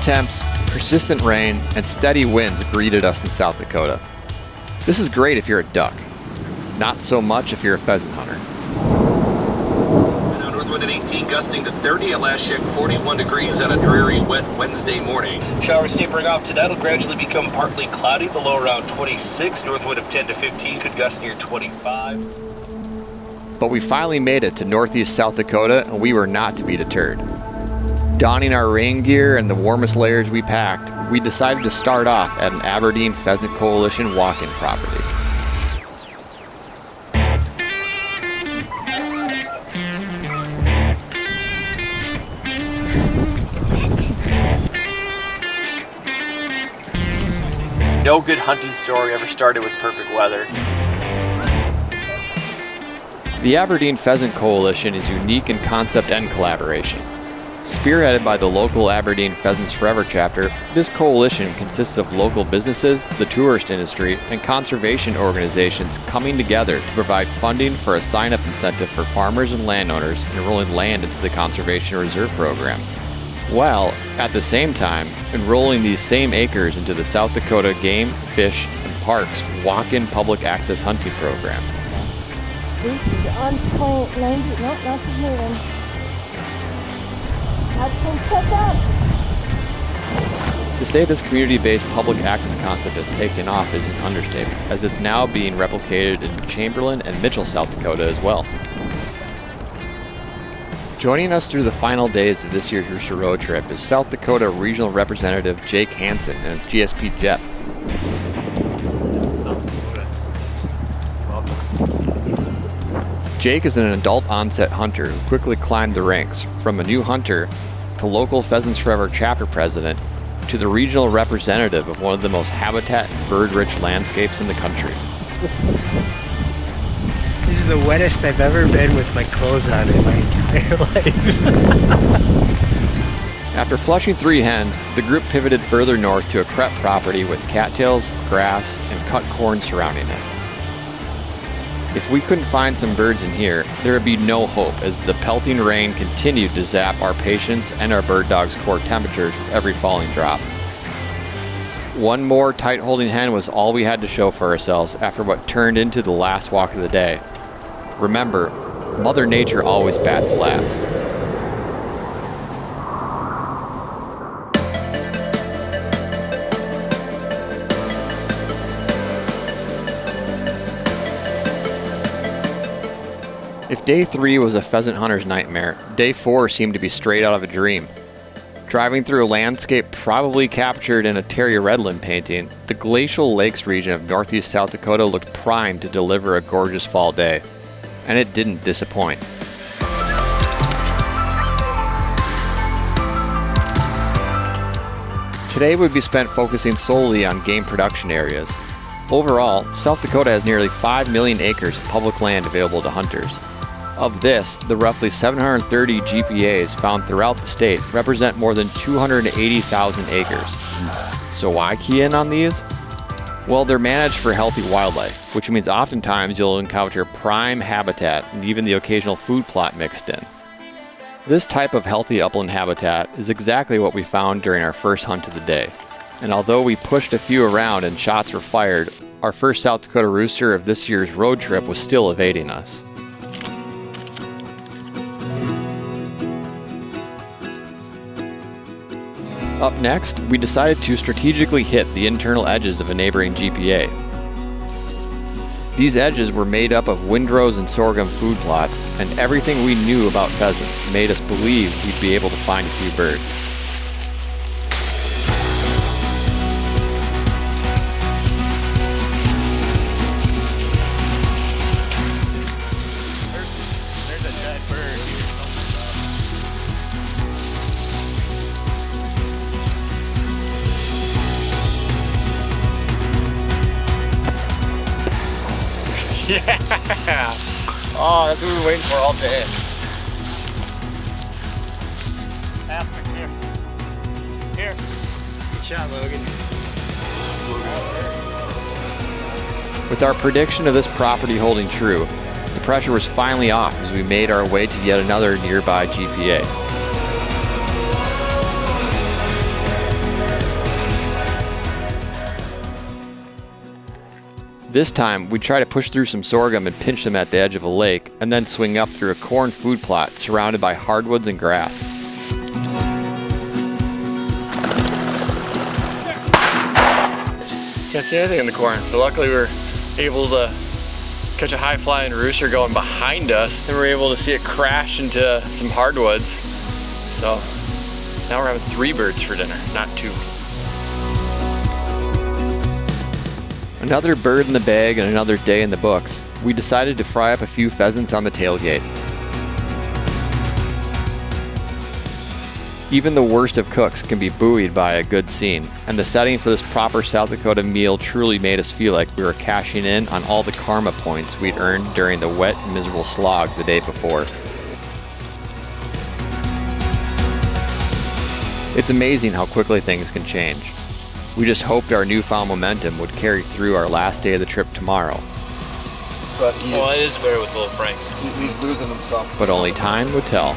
temps, persistent rain, and steady winds greeted us in South Dakota. This is great if you're a duck. Not so much if you're a pheasant hunter. Northwind at 18, gusting to 30. At last check, 41 degrees on a dreary, wet Wednesday morning. Showers tapering off today. It'll gradually become partly cloudy. The low around 26. Northwind of 10 to 15 could gust near 25. But we finally made it to northeast South Dakota, and we were not to be deterred. Donning our rain gear and the warmest layers we packed, we decided to start off at an Aberdeen Pheasant Coalition walk-in property. No good hunting story ever started with perfect weather. The Aberdeen Pheasant Coalition is unique in concept and collaboration. Spearheaded by the local Aberdeen Pheasants Forever chapter, this coalition consists of local businesses, the tourist industry, and conservation organizations coming together to provide funding for a sign-up incentive for farmers and landowners enrolling land into the Conservation Reserve Program, while, at the same time, enrolling these same acres into the South Dakota Game, Fish, and Parks Walk-in Public Access Hunting Program. This is on point 90. Nope, not moving. That's been set up. To say this community-based public access concept has taken off is an understatement, as it's now being replicated in Chamberlain and Mitchell, South Dakota as well. Joining us through the final days of this year's Rooster Road Trip is South Dakota Regional Representative Jake Hansen and his GSP Jet. Jake is an adult onset hunter who quickly climbed the ranks, from a new hunter to local Pheasants Forever chapter president to the regional representative of one of the most habitat and bird-rich landscapes in the country. This is the wettest I've ever been with my clothes on in my entire life. After flushing 3 hens, the group pivoted further north to a prep property with cattails, grass, and cut corn surrounding it. If we couldn't find some birds in here, there would be no hope as the pelting rain continued to zap our patients and our bird dogs' core temperatures with every falling drop. One more tight-holding hen was all we had to show for ourselves after what turned into the last walk of the day. Remember, Mother Nature always bats last. If day 3 was a pheasant hunter's nightmare, day 4 seemed to be straight out of a dream. Driving through a landscape probably captured in a Terry Redlin painting, the glacial lakes region of northeast South Dakota looked primed to deliver a gorgeous fall day. And it didn't disappoint. Today would be spent focusing solely on game production areas. Overall, South Dakota has nearly 5 million acres of public land available to hunters. Of this, the roughly 730 GPAs found throughout the state represent more than 280,000 acres. So why key in on these? Well, they're managed for healthy wildlife, which means oftentimes you'll encounter prime habitat and even the occasional food plot mixed in. This type of healthy upland habitat is exactly what we found during our first hunt of the day. And although we pushed a few around and shots were fired, our first South Dakota rooster of this year's road trip was still evading us. Up next, we decided to strategically hit the internal edges of a neighboring GPA. These edges were made up of windrows and sorghum food plots, and everything we knew about pheasants made us believe we'd be able to find a few birds. There's a dead bird here. Yeah! Oh, that's what we were waiting for all day. Aspen, here. Here. Good shot, Logan. With our prediction of this property holding true, the pressure was finally off as we made our way to yet another nearby GPA. This time, we try to push through some sorghum and pinch them at the edge of a lake, and then swing up through a corn food plot surrounded by hardwoods and grass. Can't see anything in the corn, but luckily we were able to catch a high-flying rooster going behind us. Then we were able to see it crash into some hardwoods. So now we're having 3 birds for dinner, not 2. Another bird in the bag and another day in the books. We decided to fry up a few pheasants on the tailgate. Even the worst of cooks can be buoyed by a good scene, and the setting for this proper South Dakota meal truly made us feel like we were cashing in on all the karma points we'd earned during the wet and miserable slog the day before. It's amazing how quickly things can change. We just hoped our newfound momentum would carry through our last day of the trip tomorrow. But it is better with little Franks. He's losing himself. But only time would tell.